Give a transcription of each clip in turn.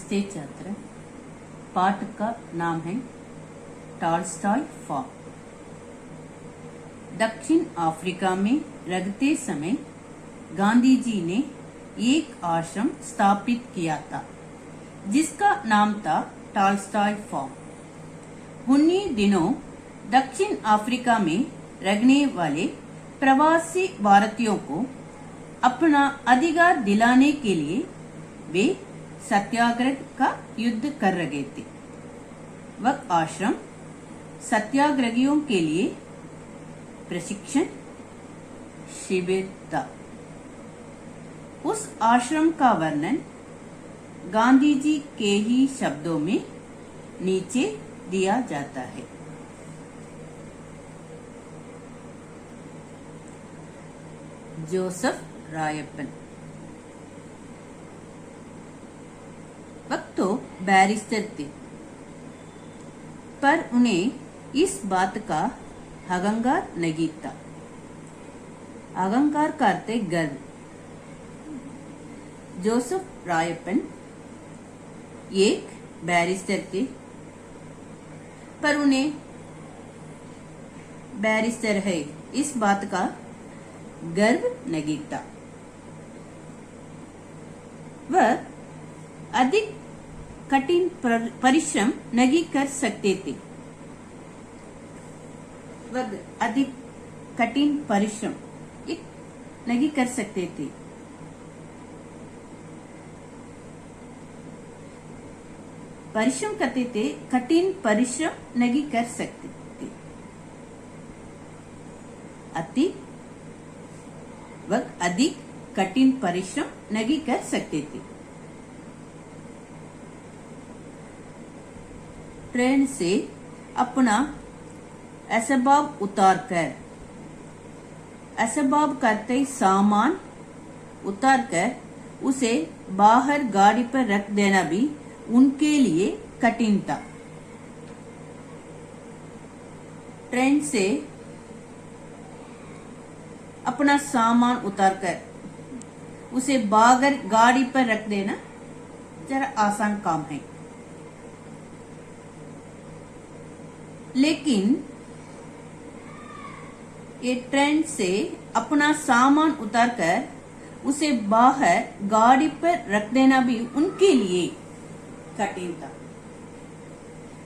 नमस्ते छात्र। पाठ का नाम है टॉल्स्टॉय फार्म। दक्षिण अफ्रीका में रहते समय गांधी जी ने एक आश्रम स्थापित किया था जिसका नाम था टॉल्स्टॉय फार्म। उन्हीं दिनों दक्षिण अफ्रीका में रहने वाले प्रवासी भारतीयों को अपना अधिकार दिलाने के लिए वे सत्याग्रह का युद्ध कर रहे थे। वह आश्रम सत्याग्रहियों के लिए प्रशिक्षण शिविर था। उस आश्रम का वर्णन गांधी जी के ही शब्दों में नीचे दिया जाता है। जोसेफ रायप्पन वक्त तो बैरिस्टर थे, पर उन्हें इस बात का अहंकार नहीं था। अहंकार करते गर्व। जोसेफ रायप्पन एक बैरिस्टर थे, पर उन्हें बैरिस्टर है इस बात का गर्व नहीं था। वह अधिक कठिन परिश्रम नहीं कर सकते थे। वह अधिक कठिन परिश्रम नहीं कर सकते थे। परिश्रम करते थे, कठिन परिश्रम नहीं कर सकते थे। वह अधिक कठिन परिश्रम नहीं कर सकते थे। ट्रेन से अपना असबाब उतारकर, असबाब करते सामान उतारकर उसे बाहर गाड़ी पर रख देना भी उनके लिए कठिन था। ट्रेन से अपना सामान उतारकर उसे बाहर गाड़ी पर रख देना जरा आसान काम है, लेकिन ये ट्रेन से अपना सामान उतारकर उसे बाहर गाड़ी पर रख देना भी उनके लिए कठिन था।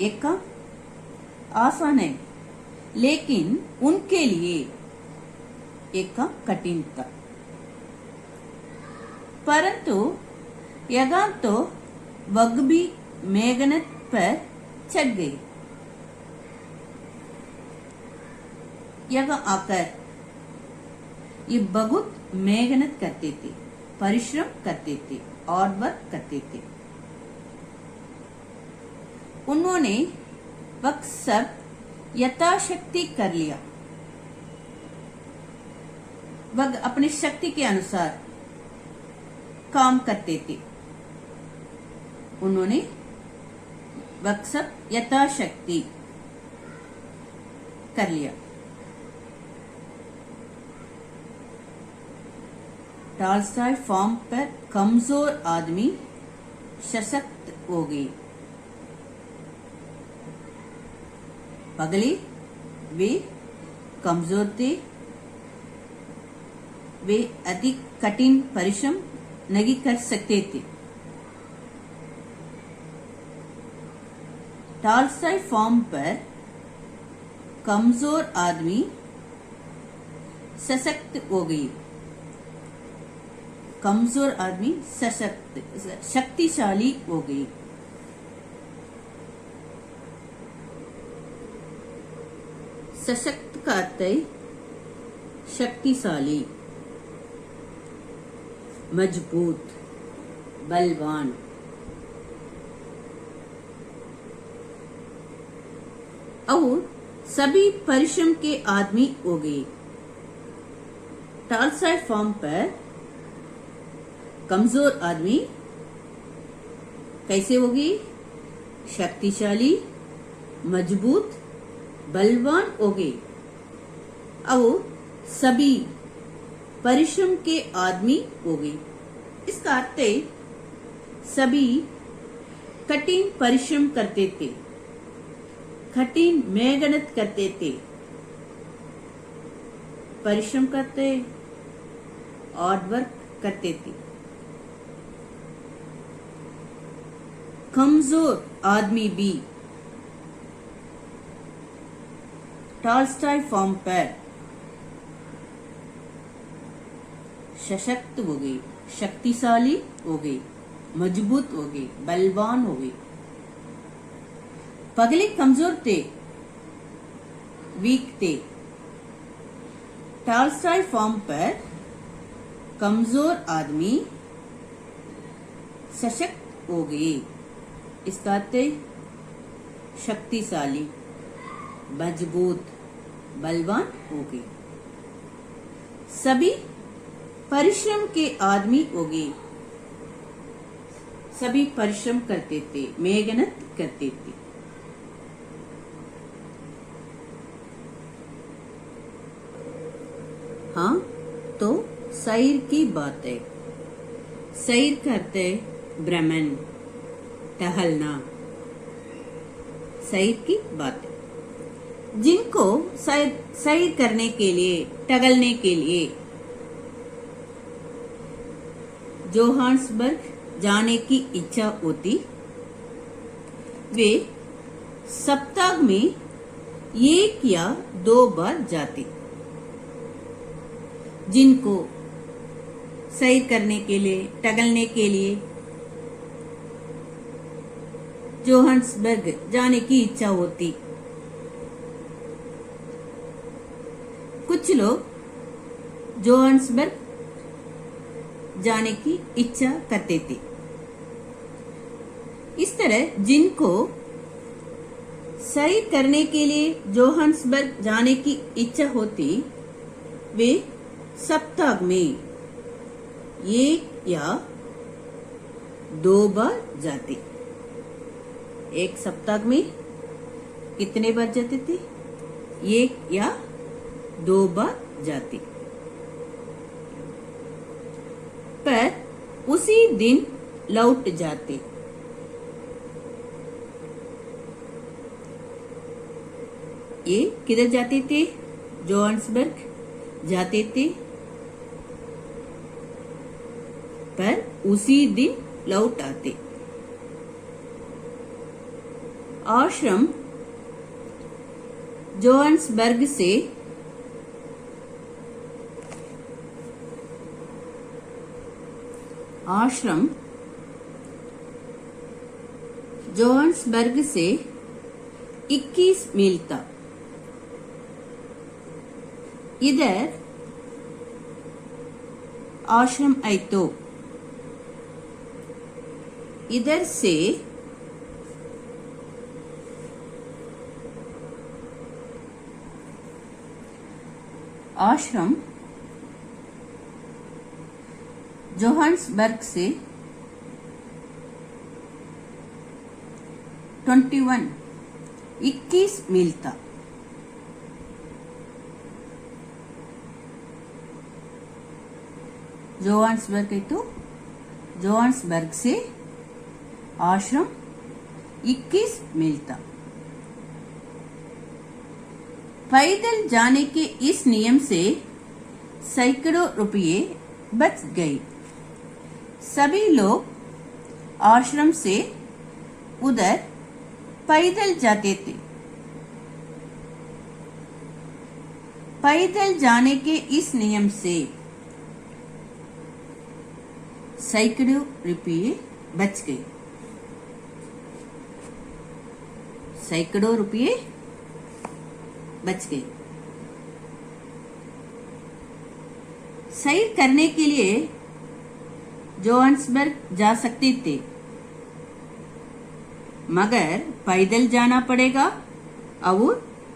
एक काम आसान है, लेकिन उनके लिए एक काम कठिन था। परंतु यहाँ तो वह भी मेहनत पर चढ़ गई। यहाँ आकर ये बहुत मेहनत करते थे, परिश्रम करते थे और वर्क करते थे। उन्होंने वह सब यथाशक्ति कर लिया। वह अपनी शक्ति के अनुसार काम करते थे। उन्होंने वह सब यथाशक्ति कर लिया। टॉल्स्टॉय फार्म पर कमजोर आदमी सशक्त हो गए। पगले वे कमजोर थे, वे अधिक कठिन परिश्रम नहीं कर सकते थे। टॉल्स्टॉय फार्म पर कमजोर आदमी सशक्त हो गई। कमजोर आदमी सशक्त शक्तिशाली हो गई। सशक्त का अर्थ है शक्तिशाली, मजबूत, बलवान। और सभी परिश्रम के आदमी हो गए। टॉल्स्टॉय फार्म पर कमजोर आदमी कैसे होगी? शक्तिशाली, मजबूत, बलवान होगे। और सभी परिश्रम के आदमी होगे। इसका अर्थ है सभी कठिन परिश्रम करते थे, कठिन मेहनत करते थे, परिश्रम करते, हार्ड वर्क करते थे। कमजोर आदमी भी टॉल्स्टॉय फॉर्म पर सशक्त हो गए, शक्तिशाली हो गए, मजबूत हो गए, बलवान हो गए। पगले कमजोर थे, वीक थे। टॉल्स्टॉय फॉर्म पर कमजोर आदमी सशक्त हो गए, इसका अर्थ है शक्तिशाली, मजबूत, बलवान हो गए। सभी परिश्रम के आदमी हो गए, सभी परिश्रम करते थे, मेहनत करते थे। हाँ, तो सैर की बात है। सैर करते भ्रमण, टहलना, सैर की बात है। जिनको सैर करने के लिए, टहलने के लिए जोहान्सबर्ग जाने की इच्छा होती, वे सप्ताह में 1 या 2 बार जाते। जिनको सैर करने के लिए, टहलने के लिए जोहान्सबर्ग जाने की इच्छा होती, कुछ लोग जोहान्सबर्ग जाने की इच्छा करते थे। इस तरह जिनको सैर करने के लिए जोहान्सबर्ग जाने की इच्छा होती, वे सप्ताह में 1 या 2 बार जाते। एक सप्ताह में कितने बार जाते थे? 1 या 2 बार जाते। पर उसी दिन लौट जाते। ये किधर जाते थे? जोहान्सबर्ग जाते थे, पर उसी दिन लौट आते। आश्रम जोहान्सबर्ग से आश्रम जोहान्सबर्ग से 21 मील था। इधर आश्रम है तो इधर से आश्रम जोहान्सबर्ग से 21 मील था। जोहान्सबर्ग है तो जोहान्सबर्ग से आश्रम 21 मील था। पैदल जाने के इस नियम से सैकड़ों रुपये बच गए। सभी लोग आश्रम से उधर पैदल जाते थे। पैदल जाने के इस नियम से सैकड़ों रुपये बच गए। सैकड़ों रुपये बच गए। सैर करने के लिए जोहान्सबर्ग जा सकते थे, मगर पैदल जाना पड़ेगा और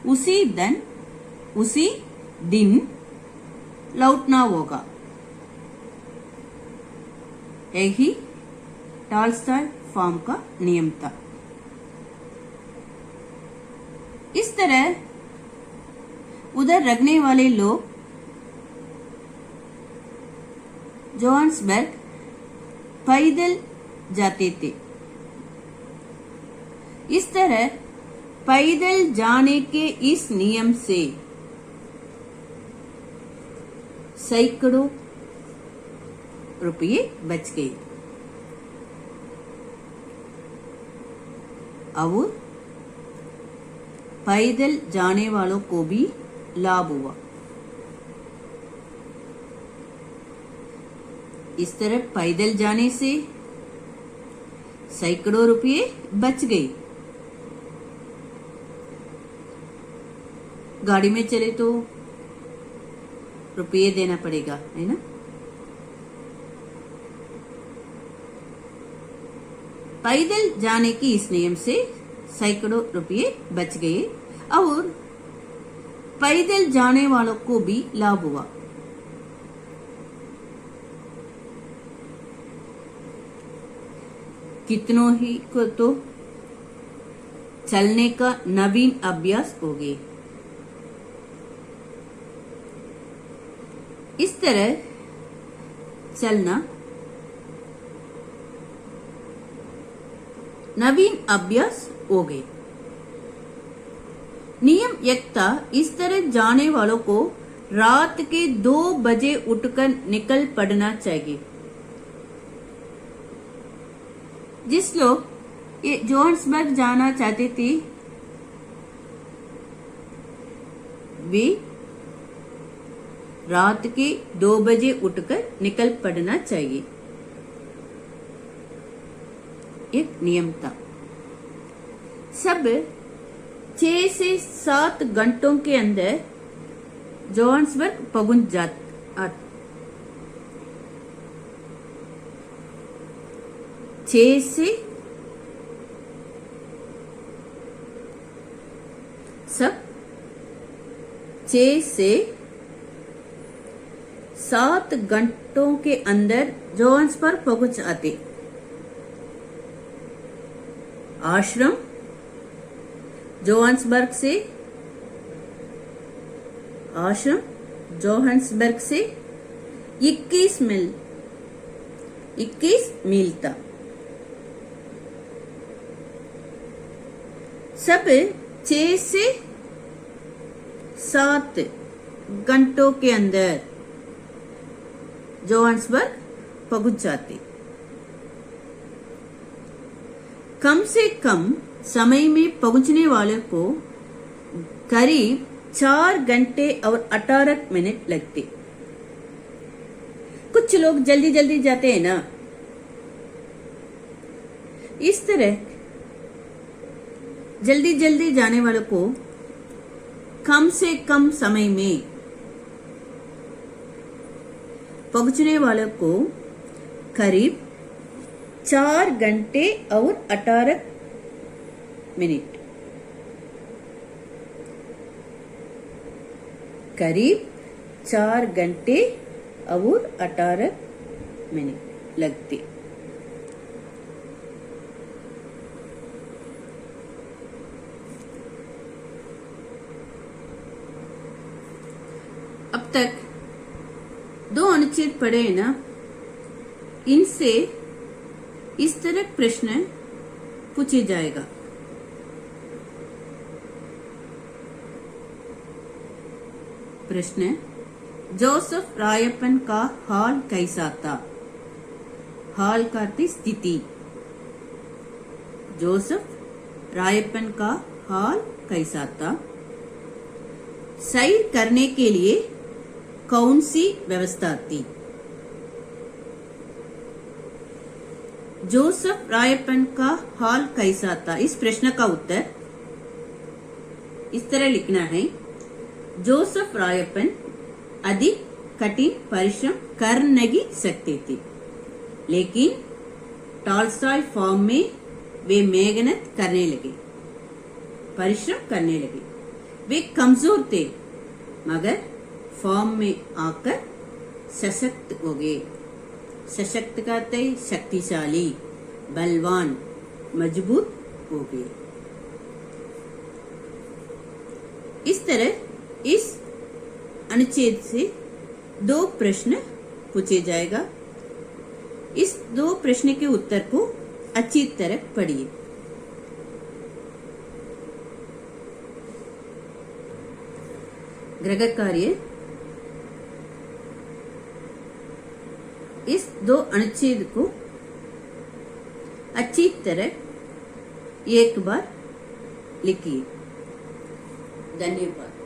उसी दिन लौटना होगा। यही टॉल्स्टॉय फॉर्म का नियम था। इस तरह उधर रहने वाले लोग जोहान्सबर्ग पैदल जाते थे। इस तरह पैदल जाने के इस नियम से सैकड़ों रुपये बच गए और पैदल जाने वालों को भी लाभ हुआ। इस तरह पैदल जाने से सैकड़ों रुपये बच गए। गाड़ी में चले तो रुपये देना पड़ेगा, है ना। पैदल जाने की इस नियम से सैकड़ों रुपये बच गए और पैदल जाने वालों को भी लाभ हुआ। कितनों ही को तो चलने का नवीन अभ्यास हो गए। इस तरह चलना नवीन अभ्यास हो गए। नियम एक था, इस तरह जाने वालों को रात के 2 बजे उठकर निकल पड़ना चाहिए। जिस लोग ये जोहान्सबर्ग जाना चाहते थे वे रात के 2 बजे उठकर निकल पड़ना चाहिए, एक नियम था। सब 6 से 7 घंटों के अंदर जोहान्सबर्ग पहुंच जाता। 6 से सब 6 से 7 घंटों के अंदर जोहान्सबर्ग पहुंच आते। आश्रम जोहान्सबर्ग से 21 मील था। सब 6 से 7 घंटों के अंदर जोहान्सबर्ग पहुंच जाते। कम से कम समय में पहुंचने वाले को करीब 4 घंटे और 18 मिनट लगते। कुछ लोग जल्दी जल्दी जाते हैं ना, इस तरह जल्दी जल्दी जाने वालों को कम से कम समय में पहुंचने वालों को करीब 4 घंटे और 18 मिनट, करीब 4 घंटे और 18 मिनट लगते। अब तक 2 अनुच्छेद पढ़े हैं ना, इनसे इस तरह प्रश्न पूछे जाएगा। प्रश्न, जोसेफ रायप्पन का हाल कैसा था? हाल का अर्थ स्थिति। जोसेफ रायप्पन का हाल कैसा था? सैर करने के लिए कौन सी व्यवस्था थी? जोसेफ रायप्पन का हाल कैसा था? इस प्रश्न का उत्तर इस तरह लिखना है। जोसेफ रायप्पन अधिक कठिन परिश्रम कर नहीं सकते थे, लेकिन टॉलस्टॉय फॉर्म में वे मेहनत करने लगे, परिश्रम करने लगे। वे कमजोर थे मगर फॉर्म में आकर सशक्त हो गए। सशक्त कहते हैं शक्तिशाली, बलवान, मजबूत हो गए। इस तरह इस अनुच्छेद से 2 प्रश्न पूछे जाएगा। इस 2 प्रश्न के उत्तर को अच्छी तरह पढ़िए। गृह कार्य इस दो अनुच्छेद को अच्छी तरह एक बार लिखिए। धन्यवाद।